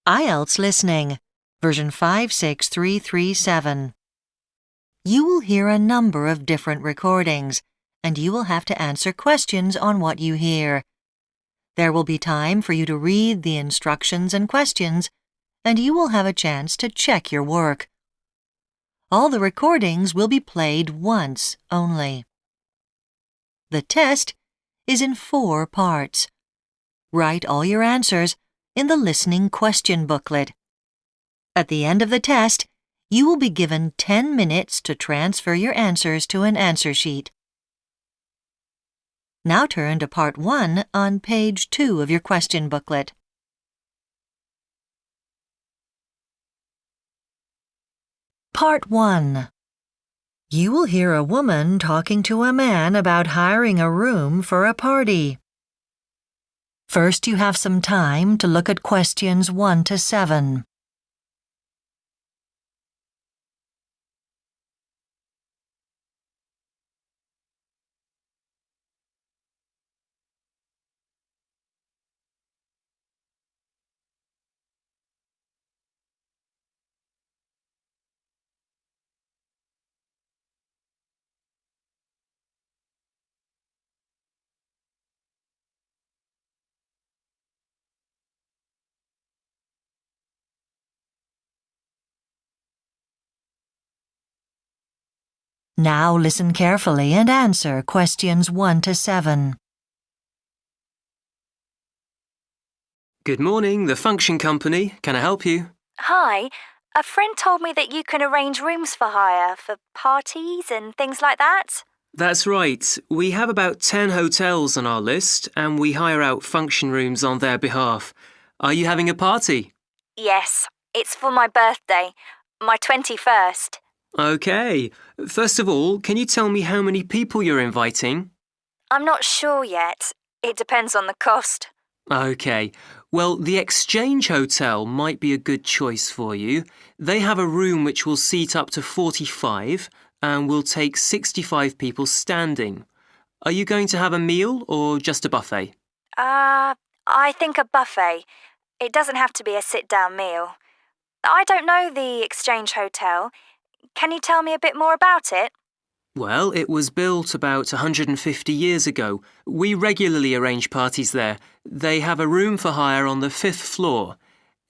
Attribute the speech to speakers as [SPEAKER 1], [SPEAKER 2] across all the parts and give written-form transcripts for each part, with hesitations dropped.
[SPEAKER 1] IELTS Listening, version 56337. You will hear a number of different recordings, and you will have to answer questions on what you hear. There will be time for you to read the instructions and questions, and you will have a chance to check your work. All the recordings will be played once only. The test is in 4 parts. Write all your answers in the listening question booklet. At the end of the test, you will be given 10 minutes to transfer your answers to an answer sheet. Now turn to Part 1 on page 2 of your question booklet. Part 1. You will hear a woman talking to a man about hiring a room for a party. First, you have some time to look at questions 1 to 7. Now listen carefully and answer questions 1 to 7.
[SPEAKER 2] Good morning, the Function Company. Can I help you?
[SPEAKER 3] Hi, a friend told me that you can arrange rooms for hire for parties and things like that.
[SPEAKER 2] That's right. We have about 10 hotels on our list and we hire out function rooms on their behalf. Are you having a party?
[SPEAKER 3] Yes, it's for my birthday, my 21st.
[SPEAKER 2] OK. First of all, can you tell me how many people you're inviting?
[SPEAKER 3] I'm not sure yet. It depends on the cost.
[SPEAKER 2] OK. Well, the Exchange Hotel might be a good choice for you. They have a room which will seat up to 45 and will take 65 people standing. Are you going to have a meal or just a buffet?
[SPEAKER 3] I think a buffet. It doesn't have to be a sit-down meal. I don't know the Exchange Hotel. Can you tell me a bit more about it?
[SPEAKER 2] Well, it was built about 150 years ago. We regularly arrange parties there. They have a room for hire on the 5th floor.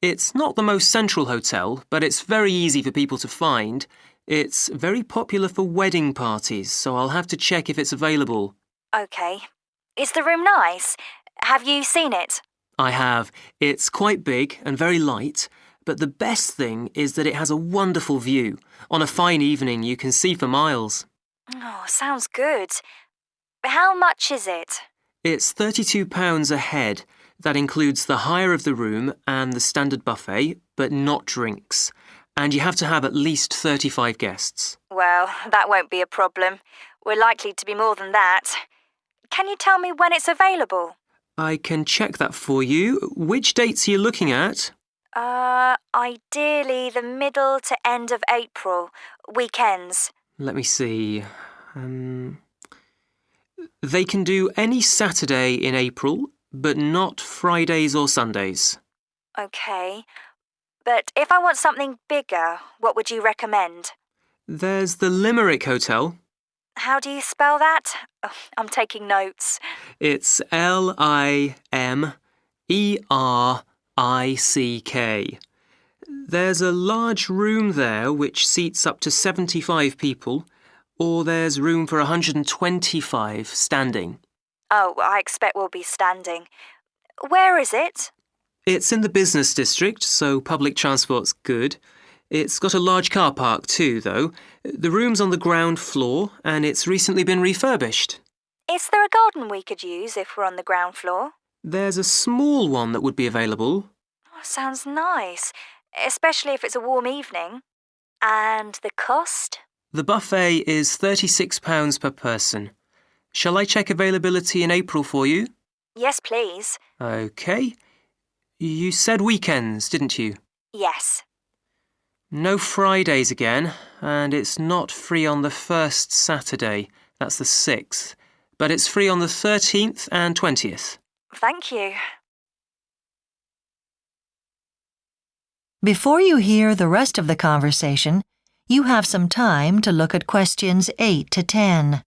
[SPEAKER 2] It's not the most central hotel, but it's very easy for people to find. It's very popular for wedding parties, so I'll have to check if it's available.
[SPEAKER 3] OK. Is the room nice? Have you seen it?
[SPEAKER 2] I have. It's quite big and very light, but the best thing is that it has a wonderful view. On a fine evening, you can see for miles.
[SPEAKER 3] Oh, sounds good. How much is it?
[SPEAKER 2] It's £32 a head. That includes the hire of the room and the standard buffet, but not drinks. And you have to have at least 35 guests.
[SPEAKER 3] Well, that won't be a problem. We're likely to be more than that. Can you tell me when it's available?
[SPEAKER 2] I can check that for you. Which dates are you looking at?
[SPEAKER 3] Ideally the middle to end of April. Weekends.
[SPEAKER 2] Let me see. They can do any Saturday in April, but not Fridays or Sundays.
[SPEAKER 3] OK. But if I want something bigger, what would you recommend?
[SPEAKER 2] There's the Limerick Hotel.
[SPEAKER 3] How do you spell that? Oh, I'm taking notes.
[SPEAKER 2] It's Limerick. There's a large room there which seats up to 75 people, or there's room for 125 standing.
[SPEAKER 3] Oh, I expect we'll be standing. Where is it?
[SPEAKER 2] It's in the business district, so public transport's good. It's got a large car park too, though. The room's on the ground floor and it's recently been refurbished.
[SPEAKER 3] Is there a garden we could use if we're on the ground floor?
[SPEAKER 2] There's a small one that would be available.
[SPEAKER 3] Oh, sounds nice, especially if it's a warm evening. And the cost?
[SPEAKER 2] The buffet is £36 per person. Shall I check availability in April for you?
[SPEAKER 3] Yes, please.
[SPEAKER 2] OK. You said weekends, didn't you?
[SPEAKER 3] Yes.
[SPEAKER 2] No Fridays again, and it's not free on the first Saturday. That's the 6th. But it's free on the 13th and 20th.
[SPEAKER 3] Thank you.
[SPEAKER 1] Before you hear the rest of the conversation, you have some time to look at questions 8 to 10.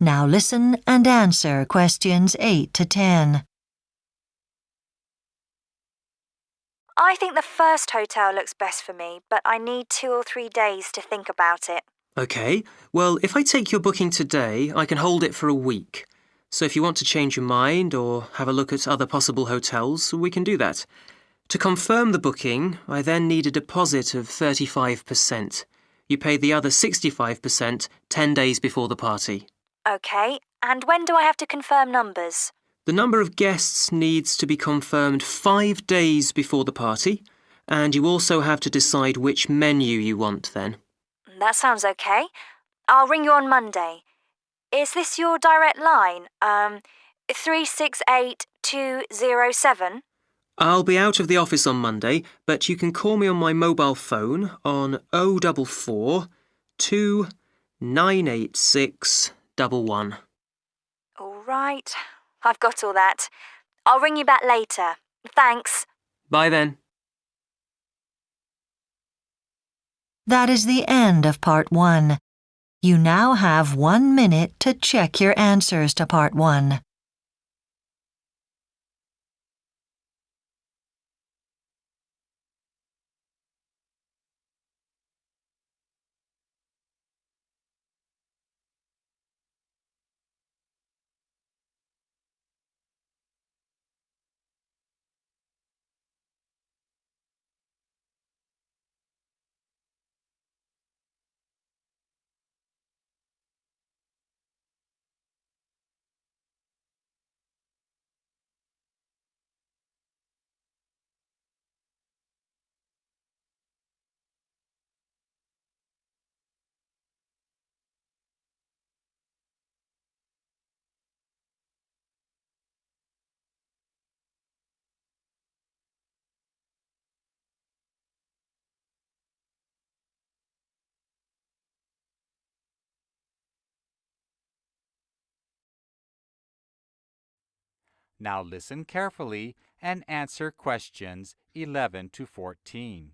[SPEAKER 1] Now listen and answer questions 8 to 10.
[SPEAKER 3] I think the first hotel looks best for me, but I need 2 or 3 days to think about it.
[SPEAKER 2] OK, well, if I take your booking today, I can hold it for a week. So if you want to change your mind or have a look at other possible hotels, we can do that. To confirm the booking, I then need a deposit of 35%. You pay the other 65% 10 days before the party.
[SPEAKER 3] OK, and when do I have to confirm numbers?
[SPEAKER 2] The number of guests needs to be confirmed 5 days before the party, and you also have to decide which menu you want then.
[SPEAKER 3] That sounds OK. I'll ring you on Monday. Is this your direct line? 368207?
[SPEAKER 2] I'll be out of the office on Monday, but you can call me on my mobile phone on 044 2986 11.
[SPEAKER 3] All right. I've got all that. I'll ring you back later. Thanks.
[SPEAKER 2] Bye then.
[SPEAKER 1] That is the end of Part 1. You now have 1 minute to check your answers to Part 1.
[SPEAKER 4] Now listen carefully and answer questions 11 to 14.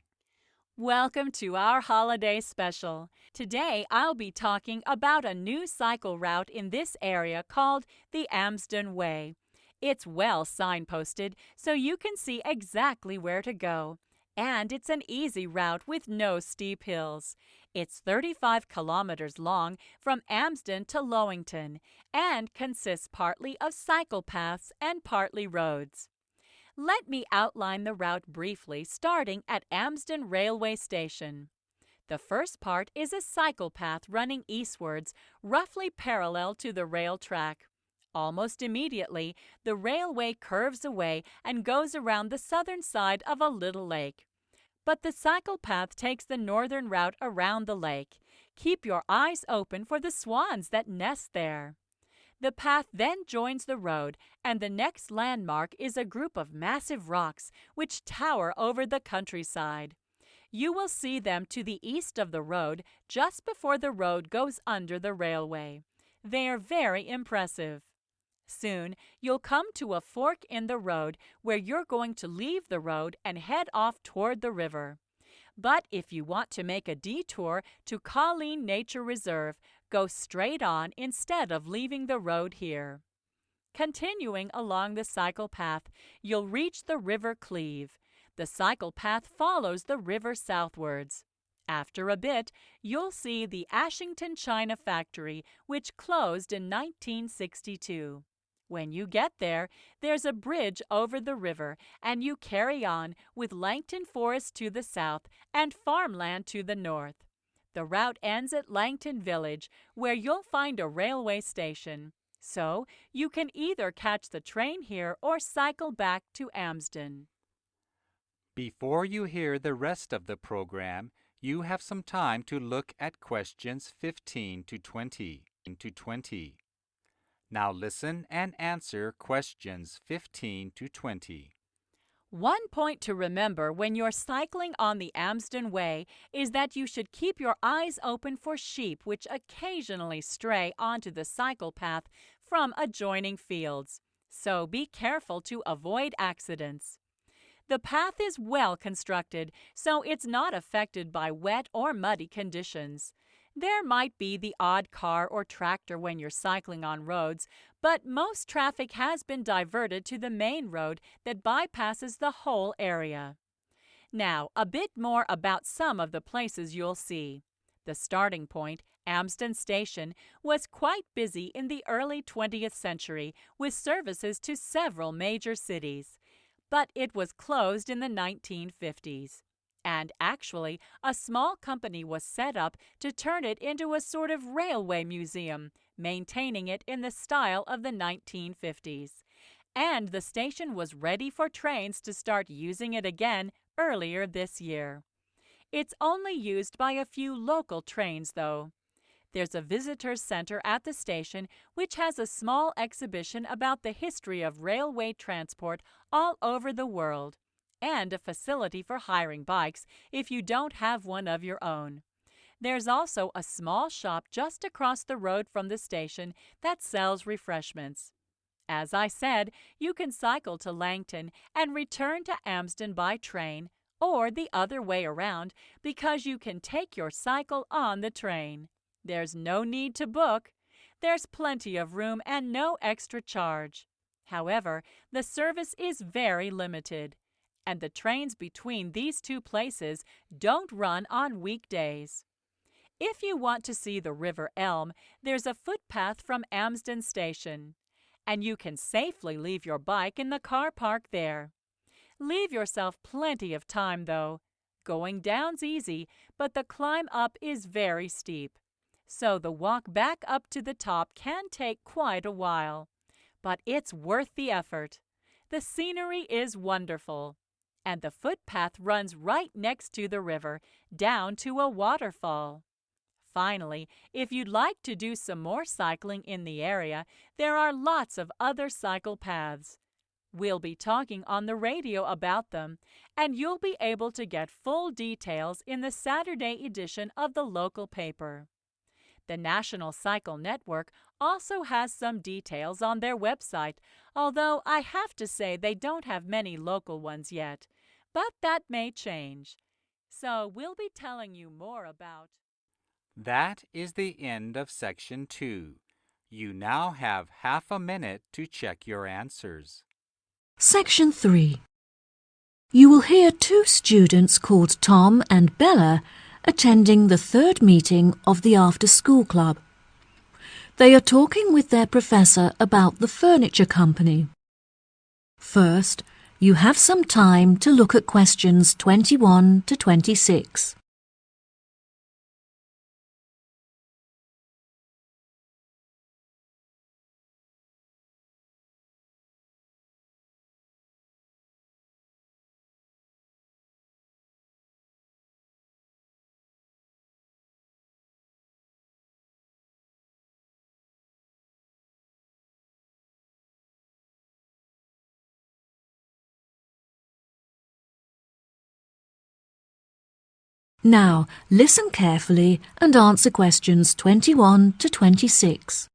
[SPEAKER 5] Welcome to our holiday special. Today I'll be talking about a new cycle route in this area called the Amsden Way. It's well signposted so you can see exactly where to go. And it's an easy route with no steep hills. It's 35 kilometers long from Amsden to Lowington and consists partly of cycle paths and partly roads. Let me outline the route briefly, starting at Amsden Railway Station. The first part is a cycle path running eastwards, roughly parallel to the rail track. Almost immediately, the railway curves away and goes around the southern side of a little lake. But the cycle path takes the northern route around the lake. Keep your eyes open for the swans that nest there. The path then joins the road, and the next landmark is a group of massive rocks which tower over the countryside. You will see them to the east of the road just before the road goes under the railway. They are very impressive. Soon, you'll come to a fork in the road where you're going to leave the road and head off toward the river. But if you want to make a detour to Colleen Nature Reserve, go straight on instead of leaving the road here. Continuing along the cycle path, you'll reach the River Cleeve. The cycle path follows the river southwards. After a bit, you'll see the Ashington China Factory, which closed in 1962. When you get there, there's a bridge over the river, and you carry on with Langton Forest to the south and farmland to the north. The route ends at Langton Village, where you'll find a railway station. So you can either catch the train here or cycle back to Amsden.
[SPEAKER 4] Before you hear the rest of the program, you have some time to look at questions 15 to 20. Now listen and answer questions 15 to 20.
[SPEAKER 5] One point to remember when you're cycling on the Amsden Way is that you should keep your eyes open for sheep which occasionally stray onto the cycle path from adjoining fields. So be careful to avoid accidents. The path is well constructed, so it's not affected by wet or muddy conditions. There might be the odd car or tractor when you're cycling on roads, but most traffic has been diverted to the main road that bypasses the whole area. Now, a bit more about some of the places you'll see. The starting point, Amsden Station, was quite busy in the early 20th century with services to several major cities, but it was closed in the 1950s. And actually, a small company was set up to turn it into a sort of railway museum, maintaining it in the style of the 1950s. And the station was ready for trains to start using it again earlier this year. It's only used by a few local trains, though. There's a visitors center at the station which has a small exhibition about the history of railway transport all over the world, and a facility for hiring bikes if you don't have one of your own. There's also a small shop just across the road from the station that sells refreshments. As I said, you can cycle to Langton and return to Amsden by train, or the other way around, because you can take your cycle on the train. There's no need to book. There's plenty of room and no extra charge. However, the service is very limited, and the trains between these two places don't run on weekdays. If you want to see the River Elm, there's a footpath from Amsden Station, and you can safely leave your bike in the car park there. Leave yourself plenty of time, though. Going down's easy, but the climb up is very steep, so the walk back up to the top can take quite a while. But it's worth the effort. The scenery is wonderful, and the footpath runs right next to the river, down to a waterfall. Finally, if you'd like to do some more cycling in the area, there are lots of other cycle paths. We'll be talking on the radio about them, and you'll be able to get full details in the Saturday edition of the local paper. The National Cycle Network also has some details on their website, although I have to say they don't have many local ones yet. But that may change. So we'll be telling you more about...
[SPEAKER 4] That is the end of Section 2. You now have half a minute to check your answers.
[SPEAKER 6] Section 3. You will hear two students called Tom and Bella attending the third meeting of the after-school club. They are talking with their professor about the furniture company. First, you have some time to look at questions 21 to 26. Now, listen carefully and answer questions 21 to 26.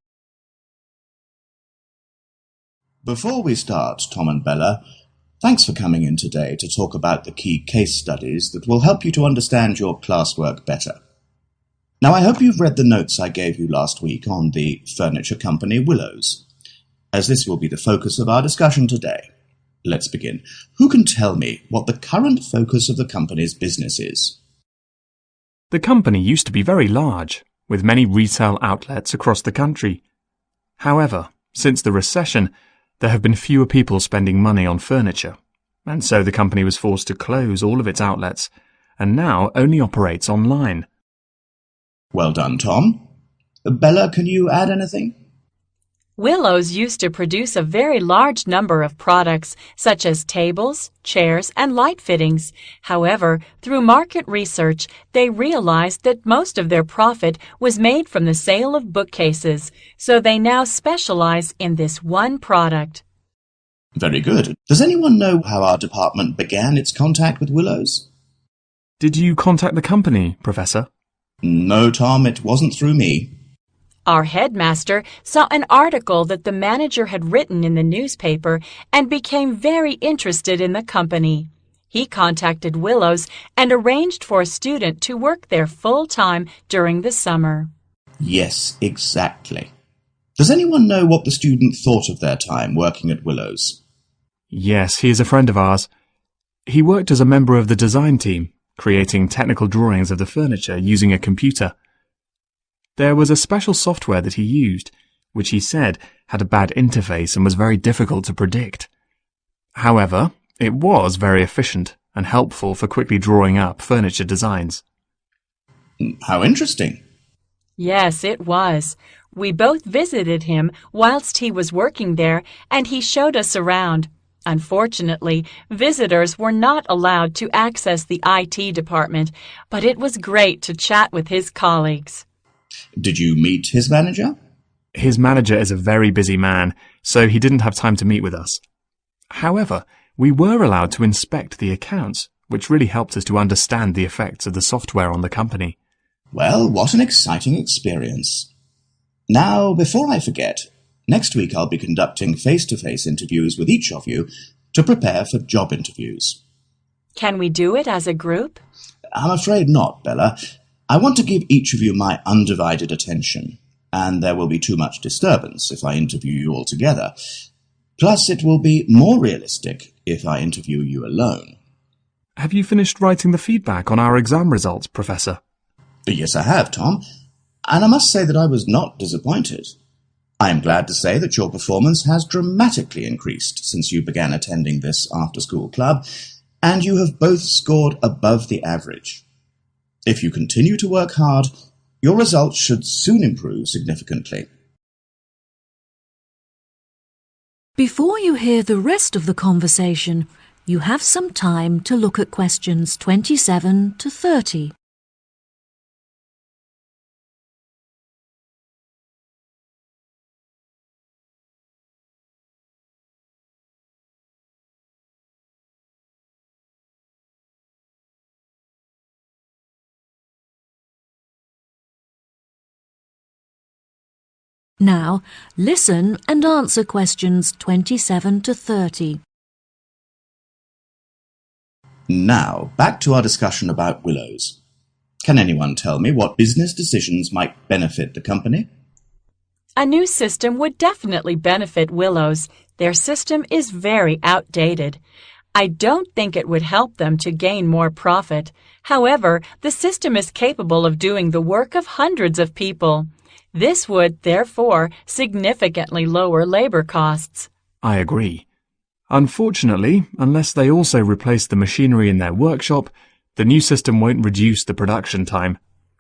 [SPEAKER 7] Before we start, Tom and Bella, thanks for coming in today to talk about the key case studies that will help you to understand your classwork better. Now, I hope you've read the notes I gave you last week on the furniture company Willows, as this will be the focus of our discussion today. Let's begin. Who can tell me what the current focus of the company's business is?
[SPEAKER 8] The company used to be very large, with many retail outlets across the country. However, since the recession, there have been fewer people spending money on furniture, and so the company was forced to close all of its outlets, and now only operates online.
[SPEAKER 7] Well done, Tom. Bella, can you add anything?
[SPEAKER 5] Willows used to produce a very large number of products, such as tables, chairs, and light fittings. However, through market research, they realized that most of their profit was made from the sale of bookcases, so they now specialize in this one product.
[SPEAKER 7] Very good. Does anyone know how our department began its contact with Willows?
[SPEAKER 8] Did you contact the company, Professor?
[SPEAKER 7] No, Tom, it wasn't through me.
[SPEAKER 5] Our headmaster saw an article that the manager had written in the newspaper and became very interested in the company. He contacted Willows and arranged for a student to work there full-time during the summer.
[SPEAKER 7] Yes, exactly. Does anyone know what the student thought of their time working at Willows?
[SPEAKER 8] Yes, he is a friend of ours. He worked as a member of the design team, creating technical drawings of the furniture using a computer. There was a special software that he used, which he said had a bad interface and was very difficult to predict. However, it was very efficient and helpful for quickly drawing up furniture designs.
[SPEAKER 7] How interesting.
[SPEAKER 5] Yes, it was. We both visited him whilst he was working there, and he showed us around. Unfortunately, visitors were not allowed to access the IT department, but it was great to chat with his colleagues.
[SPEAKER 7] Did you meet his manager?
[SPEAKER 8] His manager is a very busy man, so he didn't have time to meet with us. However, we were allowed to inspect the accounts, which really helped us to understand the effects of the software on the company.
[SPEAKER 7] Well, what an exciting experience. Now, before I forget, next week I'll be conducting face-to-face interviews with each of you to prepare for job interviews.
[SPEAKER 5] Can we do it as a group?
[SPEAKER 7] I'm afraid not, Bella. I want to give each of you my undivided attention, and there will be too much disturbance if I interview you all together. Plus, it will be more realistic if I interview you alone.
[SPEAKER 8] Have you finished writing the feedback on our exam results, Professor?
[SPEAKER 7] Yes, I have, Tom, and I must say that I was not disappointed. I am glad to say that your performance has dramatically increased since you began attending this after-school club, and you have both scored above the average. If you continue to work hard, your results should soon improve significantly.
[SPEAKER 6] Before you hear the rest of the conversation, you have some time to look at questions 27 to 30. Now, listen and answer questions 27 to 30.
[SPEAKER 7] Now, back to our discussion about Willows. Can anyone tell me what business decisions might benefit the company?
[SPEAKER 5] A new system would definitely benefit Willows. Their system is very outdated. I don't think it would help them to gain more profit. However, the system is capable of doing the work of hundreds of people. This would, therefore, significantly lower labor costs.
[SPEAKER 8] I agree. Unfortunately, unless they also replace the machinery in their workshop, the new system won't reduce the production time.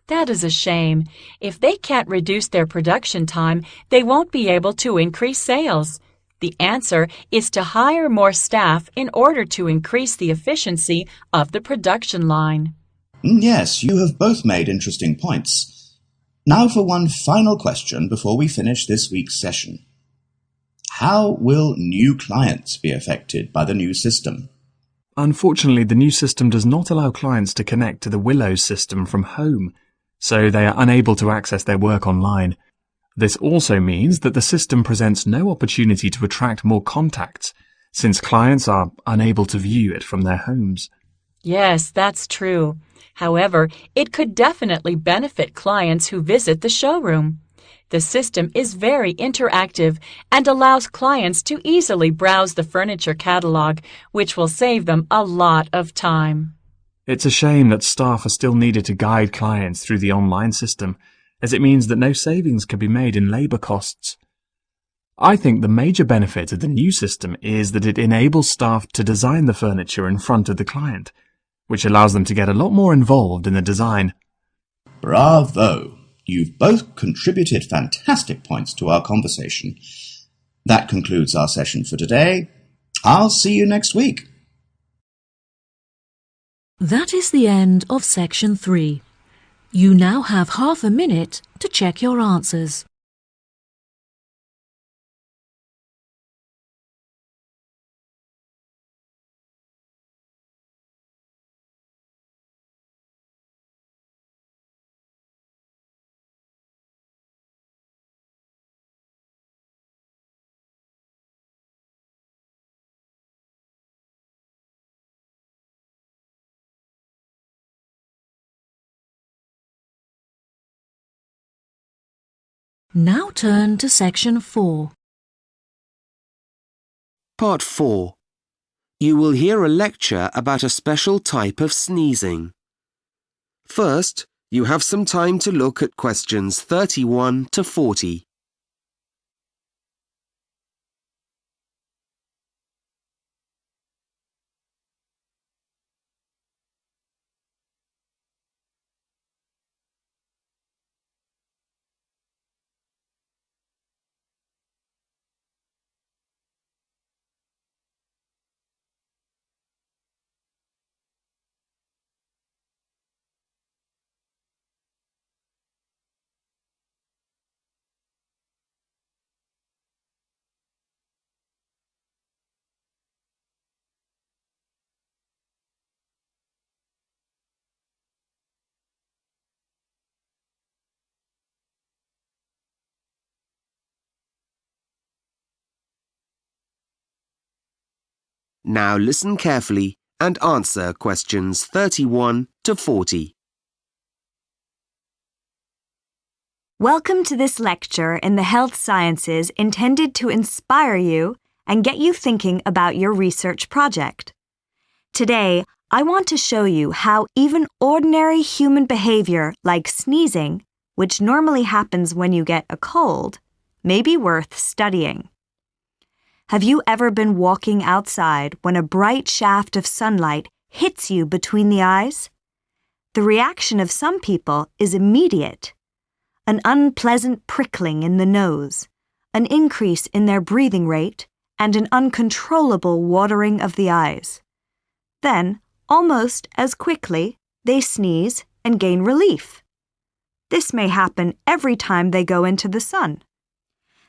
[SPEAKER 5] That is a shame. If they can't reduce their production time, they won't be able to increase sales. The answer is to hire more staff in order to increase the efficiency of the production line.
[SPEAKER 7] Yes, you have both made interesting points. Now for one final question before we finish this week's session. How will new clients be affected by the new system?
[SPEAKER 8] Unfortunately, the new system does not allow clients to connect to the Willows system from home, so they are unable to access their work online. This also means that the system presents no opportunity to attract more contacts, since clients are unable to view it from their homes.
[SPEAKER 5] Yes, that's true. However, it could definitely benefit clients who visit the showroom. The system is very interactive and allows clients to easily browse the furniture catalog, which will save them a lot of time.
[SPEAKER 8] It's a shame that staff are still needed to guide clients through the online system, as it means that no savings can be made in labor costs. I think the major benefit of the new system is that it enables staff to design the furniture in front of the client, which allows them to get a lot more involved in the design.
[SPEAKER 7] Bravo! You've both contributed fantastic points to our conversation. That concludes our session for today. I'll see you next week.
[SPEAKER 6] That is the end of section 3. You now have half a minute to check your answers. Now turn to section 4.
[SPEAKER 9] Part 4. You will hear a lecture about a special type of sneezing. First, you have some time to look at questions 31 to 40. Now listen carefully and answer questions 31 to 40.
[SPEAKER 3] Welcome to this lecture in the health sciences intended to inspire you and get you thinking about your research project. Today, I want to show you how even ordinary human behavior like sneezing, which normally happens when you get a cold, may be worth studying. Have you ever been walking outside when a bright shaft of sunlight hits you between the eyes? The reaction of some people is immediate. An unpleasant prickling in the nose, an increase in their breathing rate, and an uncontrollable watering of the eyes. Then, almost as quickly, they sneeze and gain relief. This may happen every time they go into the sun.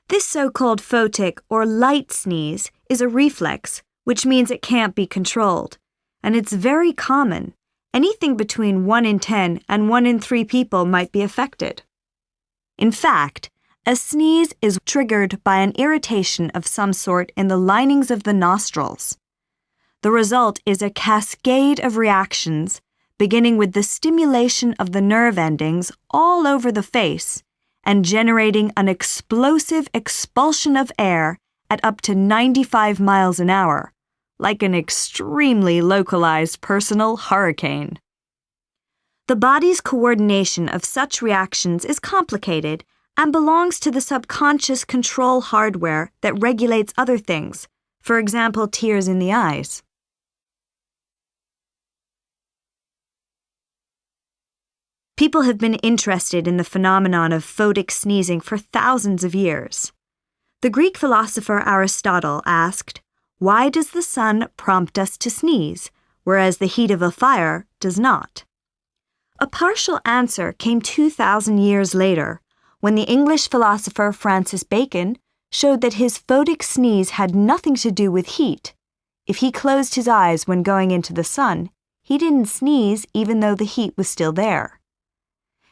[SPEAKER 3] This so-called photic or light sneeze is a reflex, which means it can't be controlled, and it's very common. Anything between 1 in 10 and 1 in 3 people might be affected. In fact, a sneeze is triggered by an irritation of some sort in the linings of the nostrils. The result is a cascade of reactions, beginning with the stimulation of the nerve endings all over the face and generating an explosive expulsion of air at up to 95 miles an hour, like an extremely localized personal hurricane. The body's coordination of such reactions is complicated and belongs to the subconscious control hardware that regulates other things, for example, tears in the eyes. People have been interested in the phenomenon of photic sneezing for thousands of years. The Greek philosopher Aristotle asked, "Why does the sun prompt us to sneeze, whereas the heat of a fire does not?" A partial answer came 2,000 years later, when the English philosopher Francis Bacon showed that his photic sneeze had nothing to do with heat. If he closed his eyes when going into the sun, he didn't sneeze even though the heat was still there.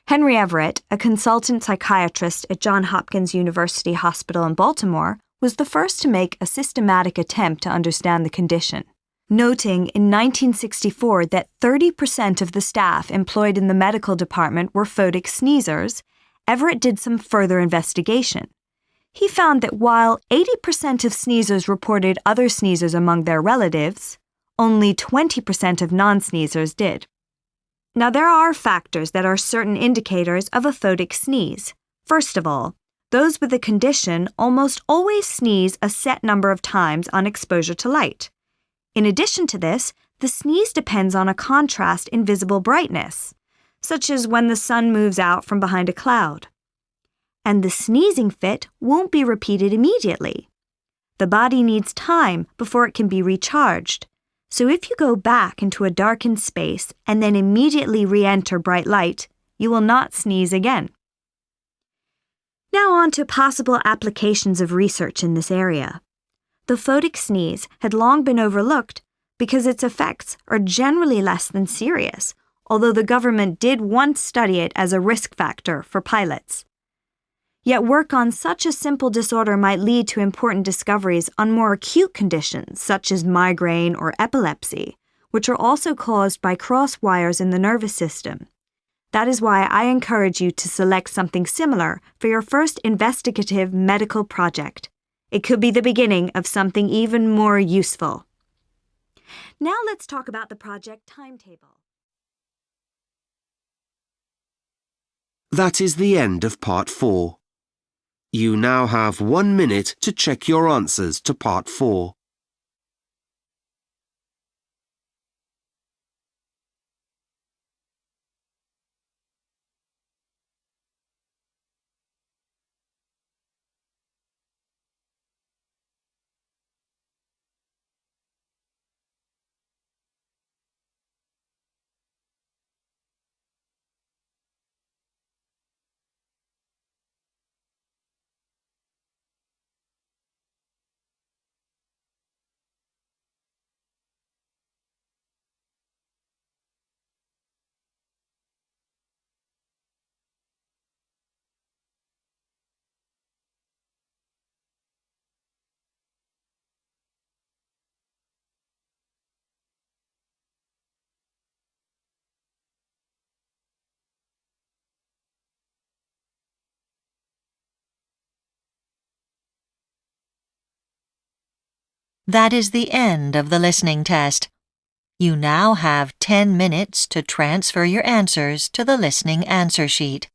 [SPEAKER 3] Henry Everett, a consultant psychiatrist at Johns Hopkins University Hospital in Baltimore, was the first to make a systematic attempt to understand the condition. Noting in 1964 that 30% of the staff employed in the medical department were photic sneezers, Everett did some further investigation. He found that while 80% of sneezers reported other sneezers among their relatives, only 20% of non-sneezers did. Now, there are factors that are certain indicators of a photic sneeze. First of all, those with the condition almost always sneeze a set number of times on exposure to light. In addition to this, the sneeze depends on a contrast in visible brightness, such as when the sun moves out from behind a cloud. And the sneezing fit won't be repeated immediately. The body needs time before it can be recharged. So if you go back into a darkened space and then immediately re-enter bright light, you will not sneeze again. Now on to possible applications of research in this area. The photic sneeze had long been overlooked because its effects are generally less than serious, although the government did once study it as a risk factor for pilots. Yet work on such a simple disorder might lead to important discoveries on more acute conditions such as migraine or epilepsy, which are also caused by cross wires in the nervous system. That is why I encourage you to select something similar for your first investigative medical project. It could be the beginning of something even more useful. Now let's talk about the project timetable.
[SPEAKER 9] That is the end of Part 4. You now have 1 minute to check your answers to Part 4.
[SPEAKER 1] That is the end of the listening test. You now have 10 minutes to transfer your answers to the listening answer sheet.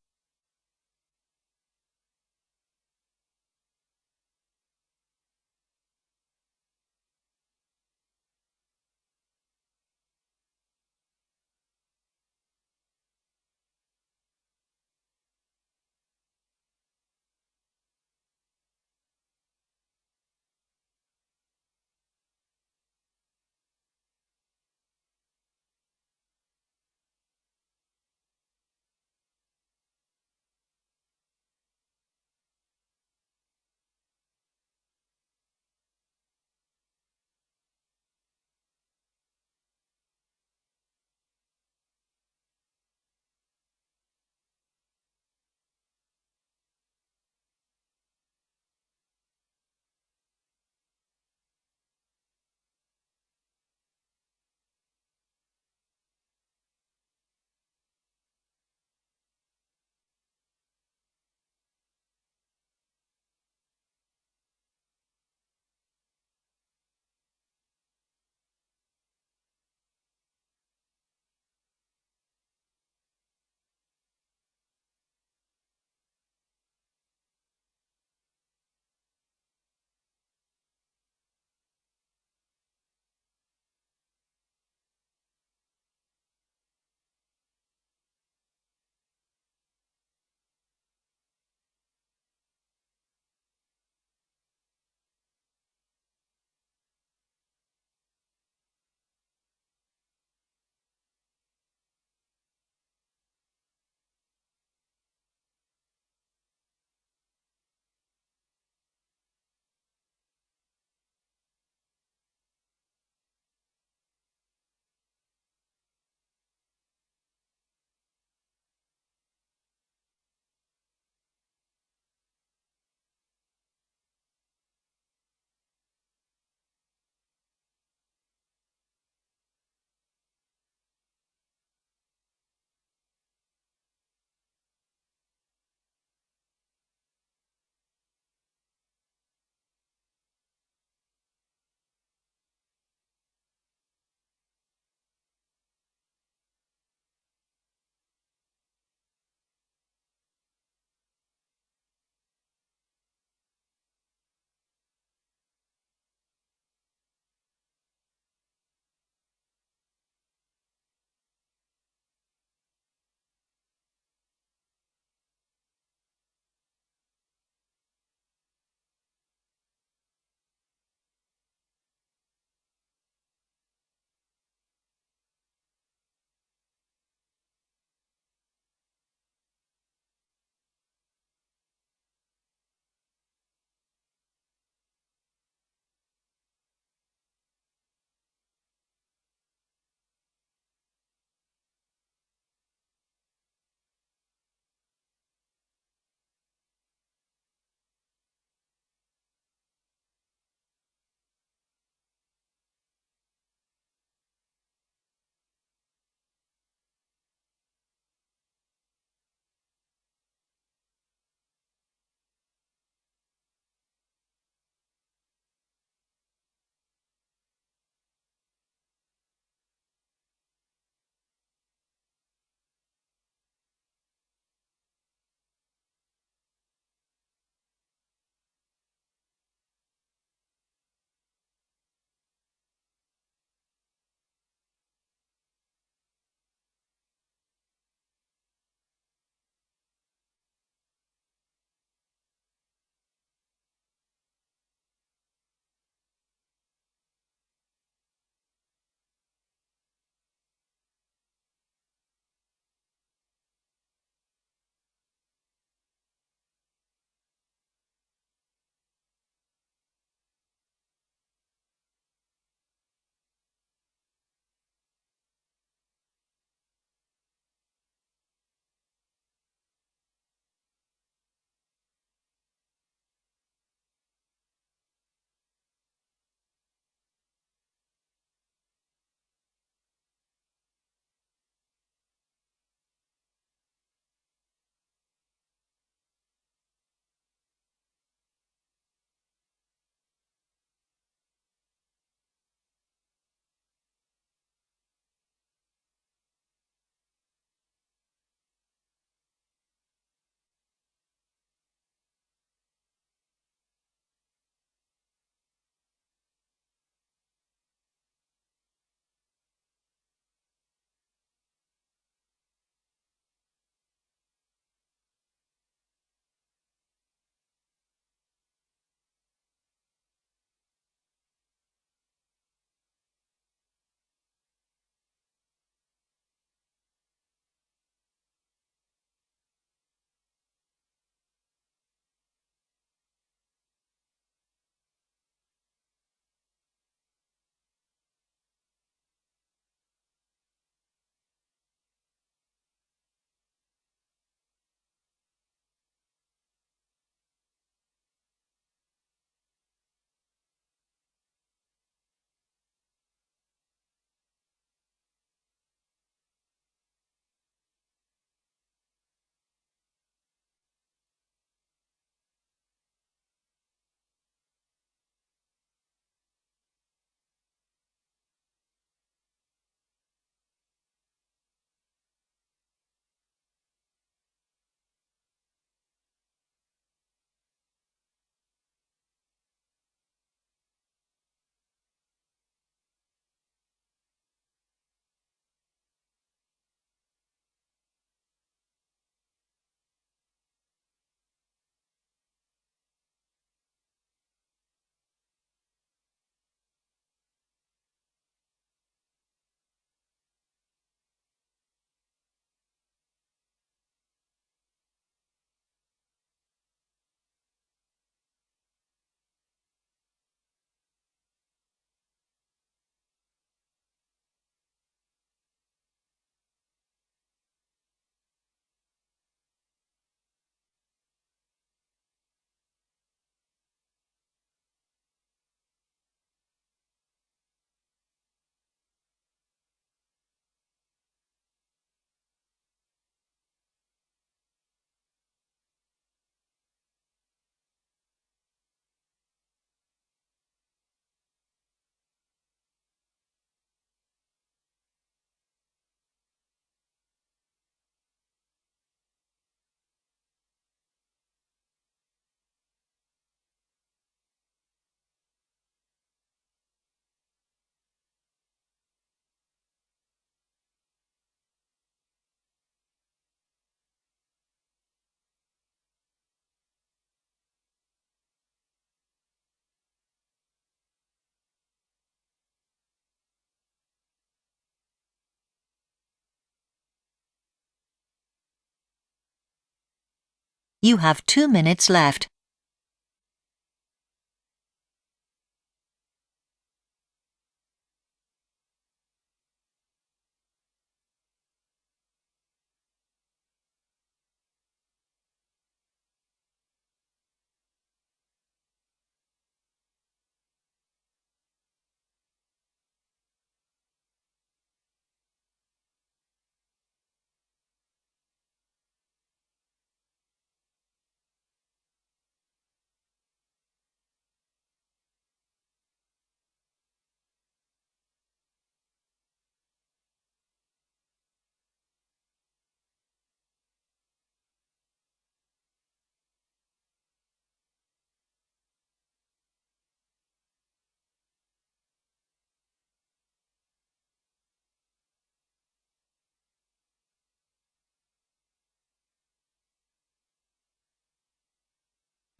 [SPEAKER 1] You have 2 minutes left.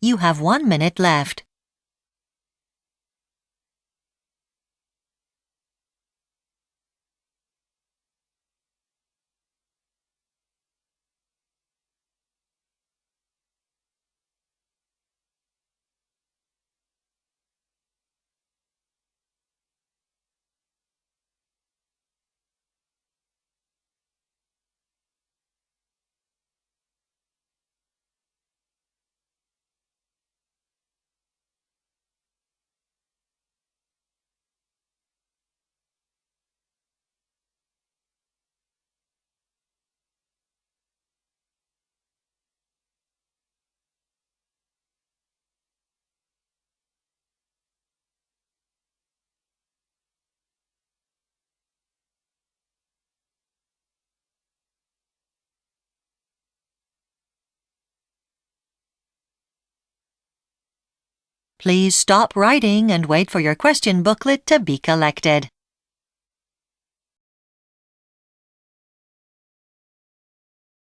[SPEAKER 1] You have 1 minute left. Please stop writing and wait for your question booklet to be collected.